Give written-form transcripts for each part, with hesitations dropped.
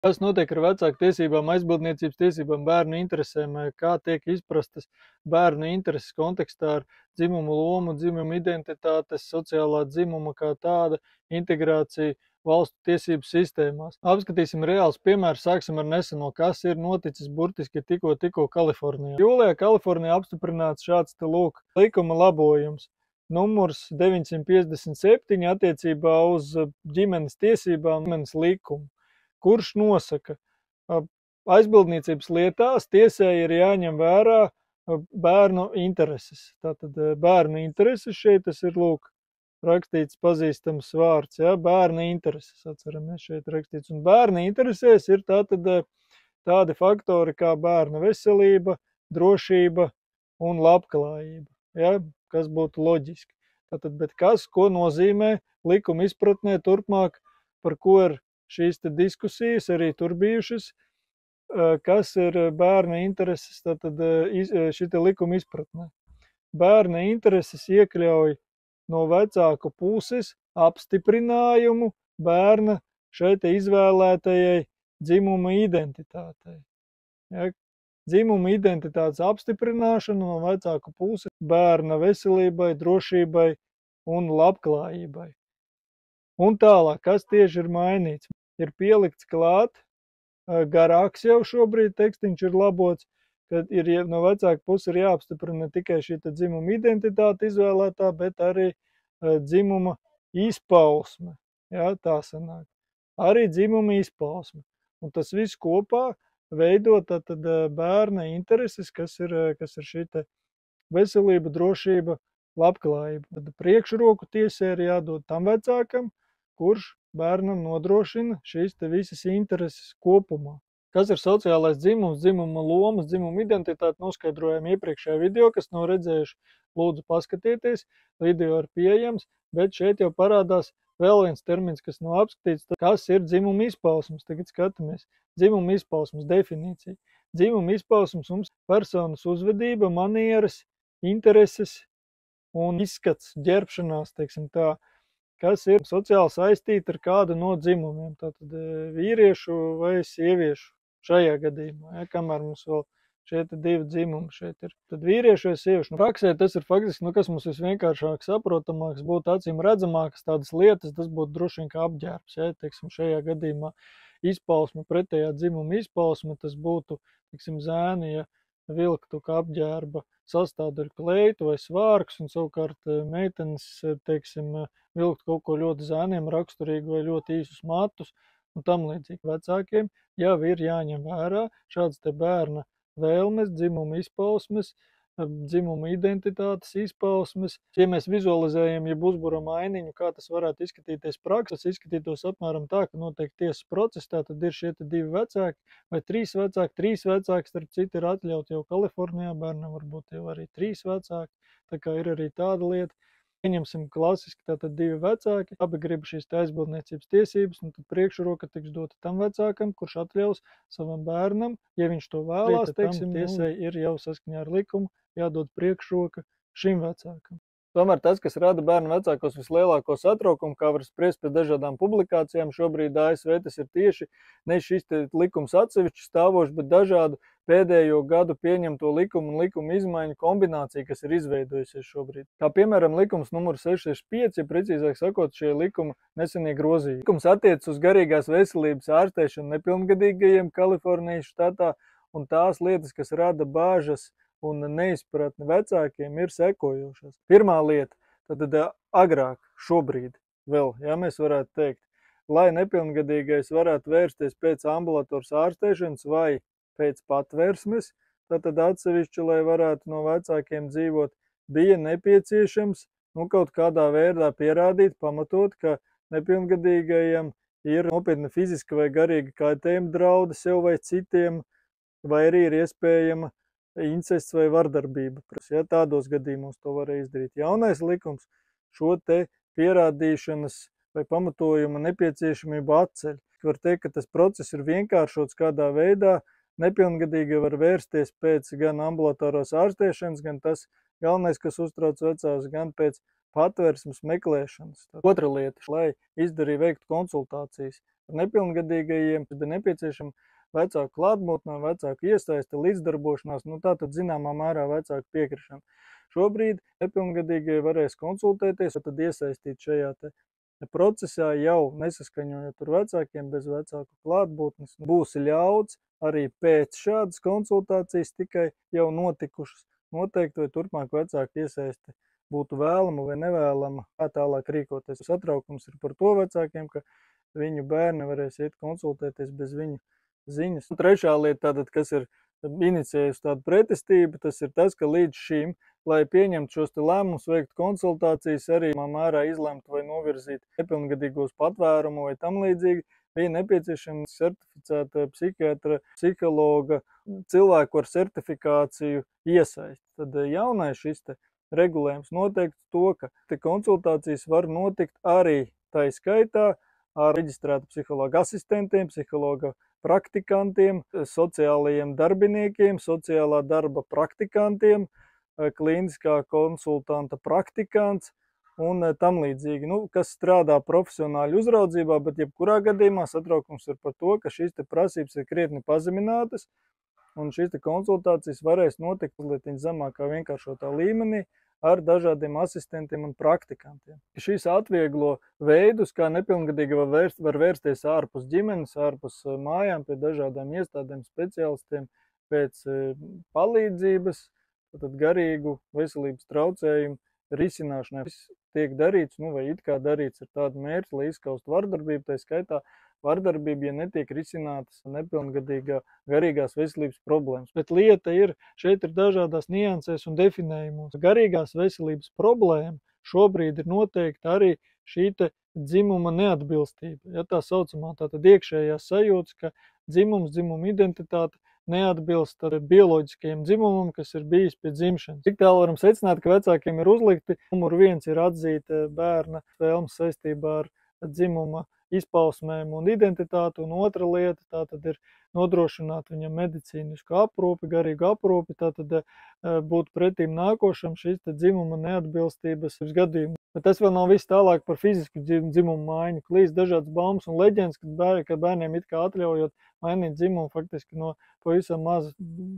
Kas notiek ar vecāku tiesībām, aizbildniecības tiesībām, bērnu interesēm, kā tiek izprastas bērnu intereses kontekstā ar dzimumu lomu, dzimumu identitātes, sociālā dzimuma kā tāda integrācija valstu tiesību sistēmās. Apskatīsim reāls piemērs, sāksim ar neseno, kas ir noticis burtiski tikko Kalifornijā. Jūlijā Kalifornijā apstiprināts šāds te lūk likuma labojums. Numurs 957 attiecībā uz ģimenes tiesībām, ģimenes likumu, kurš nosaka, aizbildniecības lietās tiesai ir jāņem vērā bērnu intereses. Tātad bērnu intereses šeit tas ir lūk rakstīts pazīstams vārds, ja, bērna intereses, atceramies šeit rakstīts. Un bērna interesēs ir tātad tādi faktori kā bērna veselība, drošība un labklājība, ja, kas būtu loģiski. Tātad, bet kas, ko nozīmē likuma izpratnē turpmāk, par ko ir šīs te diskusijas arī tur bijušas, kas ir bērna intereses, tātad šī te likuma izpratnē. Bērna intereses iekļauj no vecāku puses apstiprinājumu bērna šai te izvēlētajai dzimuma identitātei. Ja, dzimuma identitātes apstiprināšana no vecāku puses bērna veselībai, drošībai un labklājībai. Un tālāk, kas tieši ir mainīts? Ir pielikts klāt, garāks jau šobrīd tekstiņš ir labots, kad ir no vecāka puses ir jāapstiprina ne tikai šī dzimuma identitāte izvēlētā, bet arī dzimuma izpausme. Ja, tā sanāk. Arī dzimuma izpausme. Un tas viss kopā veido tad bērna intereses, kas ir šī te veselība, drošība, labklājība. Tad priekšroku tiesai ir jādod tam vecākam, kurš bērnam nodrošina šīs te visas intereses kopumā. Kas ir sociālais dzimums, dzimuma lomas, dzimuma identitāte, noskaidrojām iepriekšējā video, kas nav redzējuši, lūdzu paskatieties, video ir pieejams, bet šeit jau parādās vēl viens termins, kas nav apskatīts, kas ir dzimuma izpausmes. Tagad skatāmies. Dzimuma izpausmes definīcija. Dzimuma izpausmes mums personas uzvedība, manieres, intereses un izskats, ģērbšanās, teiksim tā, kas ir sociāli saistīti ar kādu no dzimumiem, tātad vīriešu vai sieviešu šajā gadījumā, ja, kamēr mums vēl šie divi dzimumi šeit ir. Tad vīriešu vai sieviešu. Praksē tas ir faktiski, kas mums visvienkāršāk saprotamāks, būtu acīm redzamākas tādas lietas, tas būtu droši vien kā apģērbs, ja, teiksim, šajā gadījumā izpausme, pretējā dzimuma izpausme, tas būtu, teiksim, zēni, ja vilktu kā apģērba sastāvdaļu kleitu vai svārkus, un savukārt meitenes, teiksim, vilkt kaut ko ļoti zēniem raksturīgu vai ļoti īsus matus un tam līdzīgi. Vecākiem jau ir jāņem vērā šāds te bērna vēlmes, dzimuma izpausmes, dzimuma identitātes izpausmes. Ja mēs vizualizējam, ja uzburam ainiņu, kā tas varētu izskatīties praksē, tas izskatītos apmēram tā, ka notiek tiesas process, tātad ir šie divi vecāki vai trīs vecāki, starp citu ir atļaut jau Kalifornijā, bērnam varbūt jau arī 3 vecāki, tā kā ir arī tāda lieta. Pieņemsim klasiski, tātad 2 vecāki, abi grib šīs aizbildniecības tiesības, un tad priekšroka tiks dota tam vecākam, kurš atļaus savam bērnam, ja viņš to vēlās, teiksim, tiesai ir jau saskaņā ar likumu jādod priekšroka šim vecākam. Tomēr tas, kas rada bērnu vecākos vislielāko satraukumu, kā var spriest pēc dažādām publikācijām, šobrīd ASV tas ir tieši ne šis likums atsevišķi stāvošs, bet dažādu pēdējo gadu pieņemto likumu un likuma izmaiņu kombinācija, kas ir izveidojusies šobrīd. Kā piemēram likums numur 665, ja precīzāk sakot, šie likuma nesenie grozījumi. Likums attiecas uz garīgās veselības ārstēšanu nepilngadīgajiem Kalifornijas štatā, un tās lietas, kas rada bāžas un neizpratni vecākiem, ir sekojošas. Pirmā lieta, tad agrāk, šobrīd vēl, ja mēs varētu teikt, lai nepilngadīgais varētu vērsties pēc ambulatoras ārstēšanas vai pēc patvērsmes, tad atsevišķi, lai varētu no vecākiem dzīvot, bija nepieciešams kaut kādā veidā pierādīt, pamatot, ka nepilngadīgajam ir nopietna fiziska vai garīga kaitējuma draudi sev vai citiem, vai arī ir iespējama incests vai vardarbība. Ja, tādos gadījumos to varēja izdarīt. Jaunais likums šo te pierādīšanas vai pamatojuma nepieciešamību atceļ. Var teikt, ka tas process ir vienkāršots kādā veidā. Nepilngadīgi var vērsties pēc gan ambulatorās ārstēšanas, gan tas galvenais, kas uztrauc vecākus, gan pēc patvērsmes meklēšanas. Otra lieta, lai veiktu konsultācijas ar nepilngadīgajiem, tad ir nepieciešama vecāku klātbūtne, vecāku iesaiste, līdzdarbošanās, tātad zināmā mērā vecāku piekrišana. Šobrīd nepilngadīgie varēs konsultēties, tad iesaistīt šajā procesā jau nesaskaņojot ar vecākiem, bez vecāku klātbūtnes. Būs ļauts arī pēc šādas konsultācijas tikai jau notikušas noteikti, vai turpmāk vecāku iesaiste būtu vēlama vai nevēlama, kā tālāk rīkoties. Satraukums ir par to vecākiem, ka viņu bērni varēs iet konsultēties bez viņu ziņas. Trešā lieta, tātad, kas ir inicijējusi tādu pretestību, tas ir tas, ka līdz šim, lai pieņemtu šos lēmumus, veikt konsultācijas, arī mērā izlemt vai novirzīt nepilngadīgos patvērumu vai tam līdzīgi, bija nepieciešama certificēta psihiatra, psihologa, cilvēku ar certifikāciju iesaist. Tad jaunais šis regulējums noteikti to, ka konsultācijas var notikt arī tā skaitā ar reģistrētu psihologa asistentiem, psihologa praktikantiem, sociālajiem darbiniekiem, sociālā darba praktikantiem, klīniskā konsultanta praktikants un tam līdzīgi, kas strādā profesionāļu uzraudzībā, bet jebkurā gadījumā satraukums ir par to, ka šīs prasības ir krietni pazeminātas un šīs konsultācijas varēs notikt mazliet zemākā vienkāršotā līmenī ar dažādiem asistentiem un praktikantiem. Šis atvieglo veidus, kā nepilngadīgi var vērsties ārpus ģimenes, ārpus mājām, pie dažādām iestādēm, speciālistiem pēc palīdzības, tad garīgu veselības traucējumu risināšanai. Viss tiek darīts, vai it kā darīts ar tādu mērķi, lai izskaustu vardarbību, tā skaitā vardarbība, ja netiek risinātas nepilngadīgā garīgās veselības problēmas. Bet lieta ir, šeit ir dažādās niansēs un definējumos. Garīgās veselības problēma šobrīd ir noteikti arī šī dzimuma neatbilstība. Ja tā saucamā tātad iekšējā sajūta, ka dzimums, dzimuma identitāte neatbilst bioloģiskajam dzimumam, kas ir bijis pie dzimšanas. Tik tālu varam secināt, ka vecākiem ir uzlikti. Numur 1 ir atzīt bērna vēlmes saistībā ar dzimuma izpausmēm un identitāti, un otra lieta tātad ir nodrošināt viņam medicīnisku aprūpi, garīgu aprūpi, tātad būt pretīm nākošam šīs dzimuma neatbilstības gadījumu. Bet tas vēl nav viss tālāk par fizisku dzimumu maiņu. Klīst dažādas baumas un leģendas, ka bērniem it kā atļaujot mainīt dzimumu faktiski no pavisam maza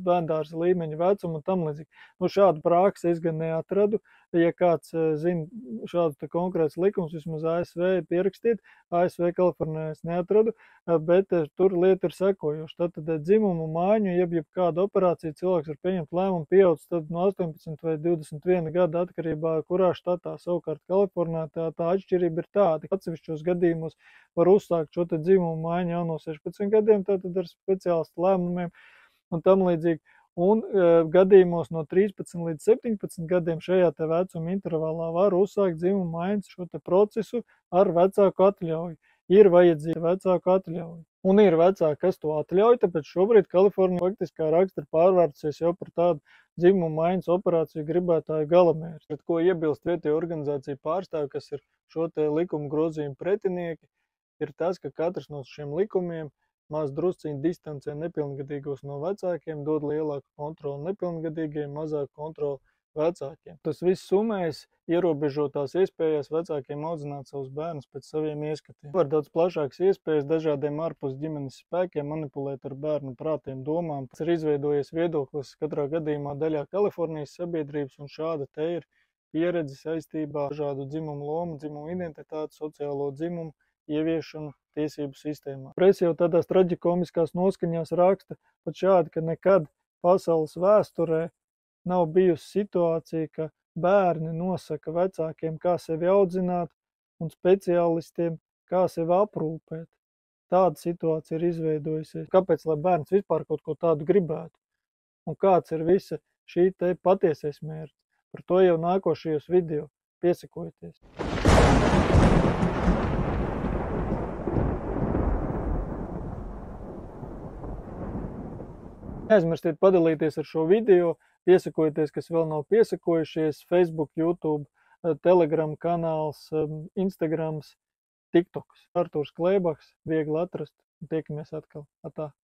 bērndārza līmeņa vecuma un tam līdzīgi. Šādu praksi es gan neatradu. Ja kāds zina šādu konkrēts likums, vismaz ASV pierakstiet, ASV Kalifornijā es neatradu, bet tur lieta ir sekojoša. Tātad dzimumu maiņu, jeb kādu operāciju cilvēks var pieņemt lēmumu pieaudzis tad no 18 vai 21 gada atkarībā, kurā štatā. Savukārt Kalifornijā tā atšķirība ir tāda, ka atsevišķos gadījumos var uzsākt šo dzimumu maiņu jau no 16 gadiem, tātad ar speciālistu lēmumiem un tam līdzīgi. Un gadījumos no 13 līdz 17 gadiem šajā vecuma intervālā var uzsākt dzimumu maiņas šo procesu ar vecāku atļauju. Ir vajadzīga vecāku atļauja. Un ir vecāki, kas to atļauj, tāpēc šobrīd Kalifornija faktiskā raksta ir pārvērtusies jau par tādu dzimumu maiņas operāciju gribētāju galamērķi. Bet ko iebilst vietējo organizāciju pārstāvi, kas ir šo likumu grozījumu pretinieki, ir tas, ka katrs no šiem likumiem maz drusciņi distancē nepilngadīgos no vecākiem, dod lielāku kontroli nepilngadīgiem, mazāku kontroli vecākiem. Tas viss summējas ierobežotās iespējas vecākiem audzināt savus bērnus pēc saviem ieskatiem. Var daudz plašākas iespējas dažādiem ārpus ģimenes spēkiem manipulēt ar bērnu prātiem, domām. Tas ir izveidojies viedoklis katrā gadījumā daļā Kalifornijas sabiedrības, un šāda te ir pieredze saistībā ar dažādu dzimumu lomu, dzimumu identitāti, sociālo dzimumu ieviešanu tiesību sistēmā. Presa jau tādās traģikomiskās noskaņās raksta pat šādi, ka nekad pasaules vēsturē nav bijusi situācija, ka bērni nosaka vecākiem, kā sevi audzināt, un speciālistiem, kā sevi aprūpēt. Tāda situācija ir izveidojusies. Kāpēc, lai bērns vispār kaut ko tādu gribētu? Un kāds ir visa šī patiesais mērķis? Par to jau nākošajos video. Piesakojieties! Neaizmirstiet padalīties ar šo video, piesakojieties, kas vēl nav piesakojušies, Facebook, YouTube, Telegram kanāls, Instagrams, TikToks. Artūrs Klēbaks, viegli atrast. Tiekamies atkal. Atā.